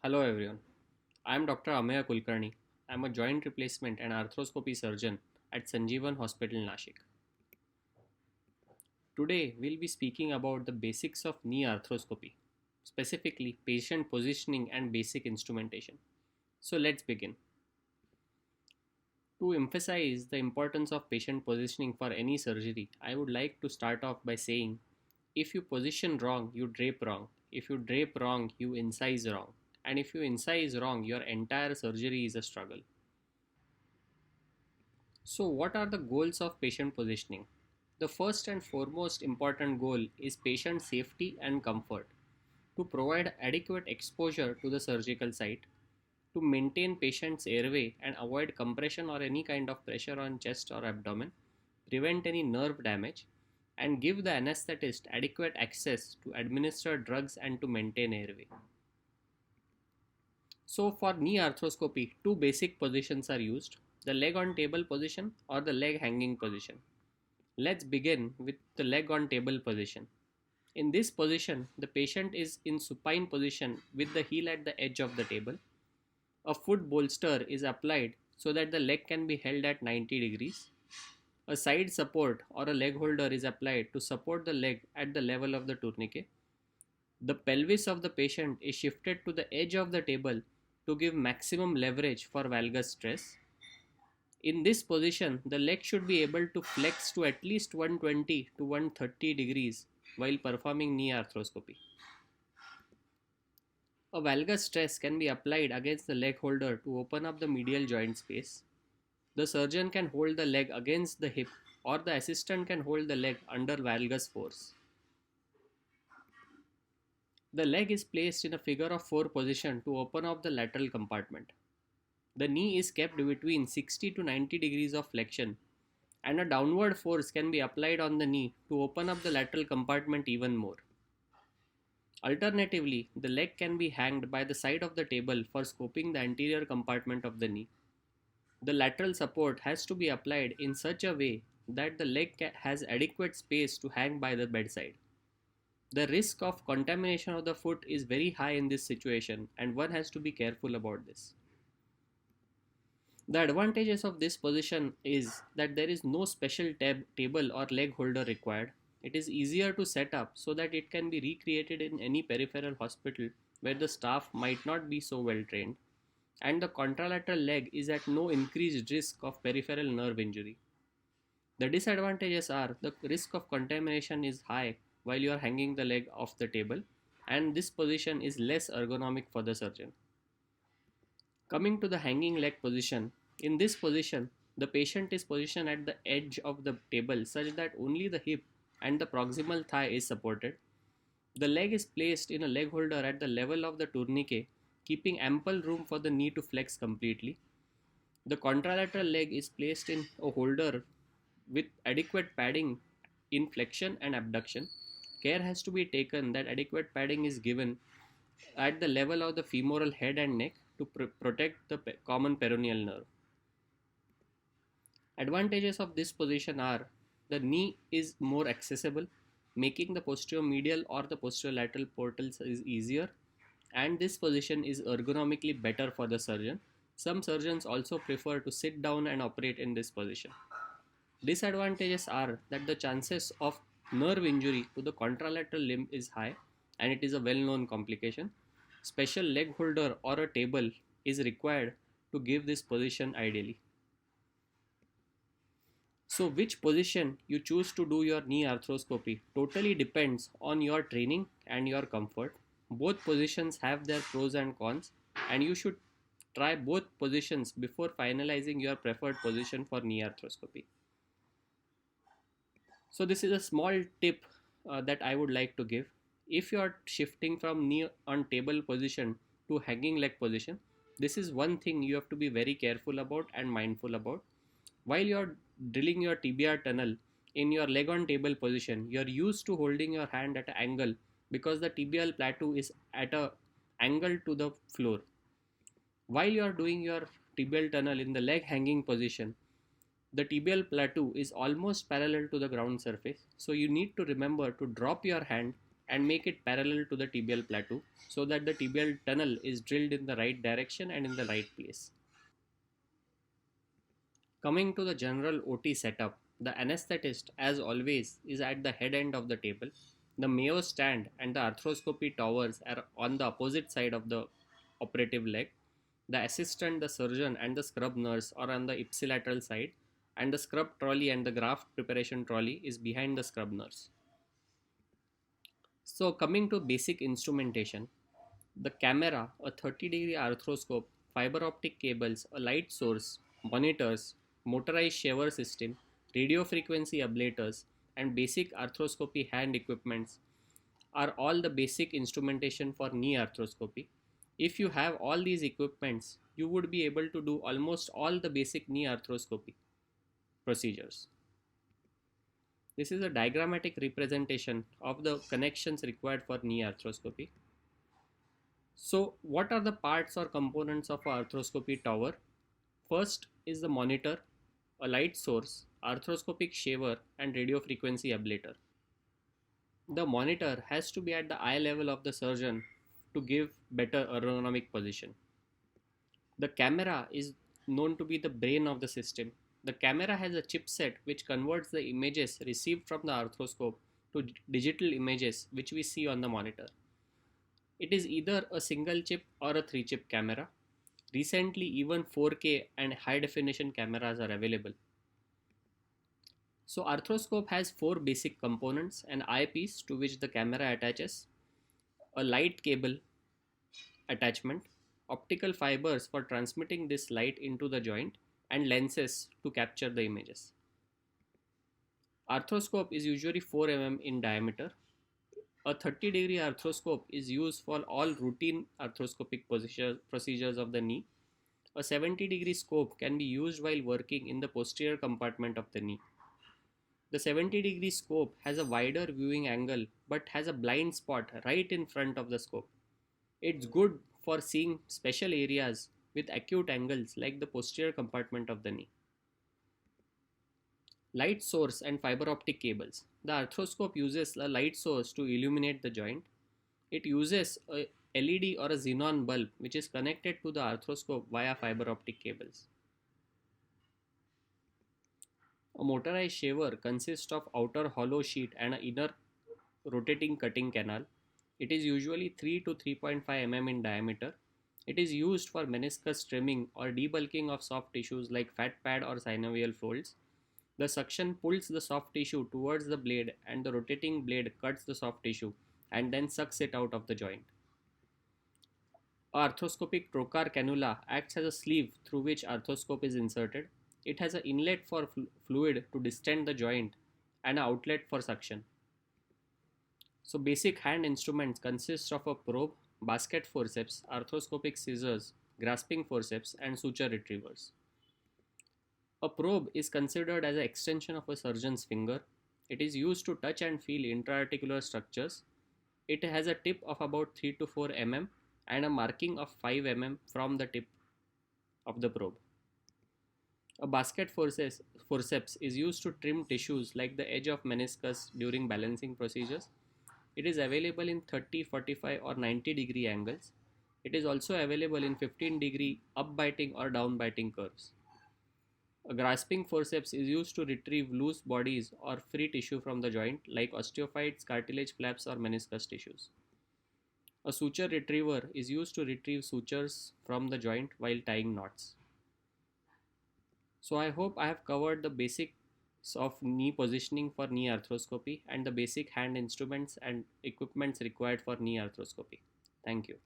Hello everyone. I am Dr. Ameya Kulkarni. I am a joint replacement and arthroscopy surgeon at Sanjeevan Hospital, Nashik. Today we'll be speaking about the basics of knee arthroscopy, specifically patient positioning and basic instrumentation. So let's begin. To emphasize the importance of patient positioning for any surgery, I would like to start off by saying if you position wrong, you drape wrong. If you drape wrong, you incise wrong. And if you incise wrong, your entire surgery is a struggle. So, what are the goals of patient positioning? The first and foremost important goal is patient safety and comfort. To provide adequate exposure to the surgical site, to maintain patient's airway and avoid compression or any kind of pressure on chest or abdomen, prevent any nerve damage, and give the anesthetist adequate access to administer drugs and to maintain airway. So for knee arthroscopy, two basic positions are used, the leg on table position or the leg hanging position. Let's begin with the leg on table position. In this position, the patient is in supine position with the heel at the edge of the table. A foot bolster is applied so that the leg can be held at 90 degrees. A side support or a leg holder is applied to support the leg at the level of the tourniquet. The pelvis of the patient is shifted to the edge of the table to give maximum leverage for valgus stress. In this position, the leg should be able to flex to at least 120 to 130 degrees while performing knee arthroscopy. A valgus stress can be applied against the leg holder to open up the medial joint space. The surgeon can hold the leg against the hip or the assistant can hold the leg under valgus force. The leg is placed in a figure of 4 position to open up the lateral compartment. The knee is kept between 60 to 90 degrees of flexion and a downward force can be applied on the knee to open up the lateral compartment even more. Alternatively, the leg can be hanged by the side of the table for scoping the anterior compartment of the knee. The lateral support has to be applied in such a way that the leg has adequate space to hang by the bedside. The risk of contamination of the foot is very high in this situation and one has to be careful about this. The advantages of this position is that there is no special table or leg holder required. It is easier to set up so that it can be recreated in any peripheral hospital where the staff might not be so well trained, and the contralateral leg is at no increased risk of peripheral nerve injury. The disadvantages are the risk of contamination is high while you are hanging the leg off the table, and this position is less ergonomic for the surgeon. Coming to the hanging leg position, in this position, the patient is positioned at the edge of the table such that only the hip and the proximal thigh is supported. The leg is placed in a leg holder at the level of the tourniquet, keeping ample room for the knee to flex completely. The contralateral leg is placed in a holder with adequate padding in flexion and abduction. Care has to be taken that adequate padding is given at the level of the femoral head and neck to protect the common peroneal nerve. Advantages of this position are the knee is more accessible, making the posterior medial or the posterior lateral portals is easier, and this position is ergonomically better for the surgeon. Some surgeons also prefer to sit down and operate in this position. Disadvantages are that the chances of nerve injury to the contralateral limb is high and it is a well-known complication. Special leg holder or a table is required to give this position ideally. So which position you choose to do your knee arthroscopy totally depends on your training and your comfort. Both positions have their pros and cons and you should try both positions before finalizing your preferred position for knee arthroscopy. So this is a small tip that I would like to give. If you are shifting from knee on table position to hanging leg position, this is one thing you have to be very careful about and mindful about. While you are drilling your TBR tunnel in your leg on table position, you are used to holding your hand at an angle because the tibial plateau is at an angle to the floor. While you are doing your tibial tunnel in the leg hanging position, the tibial plateau is almost parallel to the ground surface, so you need to remember to drop your hand and make it parallel to the tibial plateau so that the tibial tunnel is drilled in the right direction and in the right place. Coming to the general OT setup, the anesthetist, as always, is at the head end of the table. The Mayo stand and the arthroscopy towers are on the opposite side of the operative leg. The assistant, the surgeon, and the scrub nurse are on the ipsilateral side, and the scrub trolley and the graft preparation trolley is behind the scrub nurse. So, coming to basic instrumentation, the camera, a 30-degree arthroscope, fiber optic cables, a light source, monitors, motorized shaver system, radio frequency ablators, and basic arthroscopy hand equipments are all the basic instrumentation for knee arthroscopy. If you have all these equipments, you would be able to do almost all the basic knee arthroscopy procedures. This is a diagrammatic representation of the connections required for knee arthroscopy. So, what are the parts or components of a arthroscopy tower? First is the monitor, a light source, arthroscopic shaver, and radio frequency ablator. The monitor has to be at the eye level of the surgeon to give better ergonomic position. The camera is known to be the brain of the system. The camera has a chipset which converts the images received from the arthroscope to digital images which we see on the monitor. It is either a single chip or a 3-chip camera. Recently, even 4K and high definition cameras are available. So, arthroscope has 4 basic components: an eyepiece to which the camera attaches, a light cable attachment, optical fibers for transmitting this light into the joint, and lenses to capture the images. Arthroscope is usually 4 mm in diameter. A 30-degree arthroscope is used for all routine arthroscopic procedures of the knee. A 70-degree scope can be used while working in the posterior compartment of the knee. The 70-degree scope has a wider viewing angle but has a blind spot right in front of the scope. It's good for seeing special areas with acute angles like the posterior compartment of the knee. Light source and fiber optic cables. The arthroscope uses a light source to illuminate the joint. It uses a LED or a xenon bulb which is connected to the arthroscope via fiber optic cables. A motorized shaver consists of outer hollow sheet and an inner rotating cutting canal. It is usually 3 to 3.5 mm in diameter. It is used for meniscus trimming or debulking of soft tissues like fat pad or synovial folds. The suction pulls the soft tissue towards the blade and the rotating blade cuts the soft tissue and then sucks it out of the joint. A arthroscopic trocar cannula acts as a sleeve through which arthroscope is inserted. It has an inlet for fluid to distend the joint and an outlet for suction. So basic hand instruments consist of a probe, basket forceps, arthroscopic scissors, grasping forceps, and suture retrievers. A probe is considered as an extension of a surgeon's finger. It is used to touch and feel intra-articular structures. It has a tip of about 3 to 4 mm and a marking of 5 mm from the tip of the probe. A basket forceps is used to trim tissues like the edge of meniscus during balancing procedures. It is available in 30, 45 or 90-degree angles. It is also available in 15-degree up-biting or down-biting curves. A grasping forceps is used to retrieve loose bodies or free tissue from the joint like osteophytes, cartilage flaps or meniscus tissues. A suture retriever is used to retrieve sutures from the joint while tying knots. So I hope I have covered the basics of knee positioning for knee arthroscopy and the basic hand instruments and equipments required for knee arthroscopy. Thank you.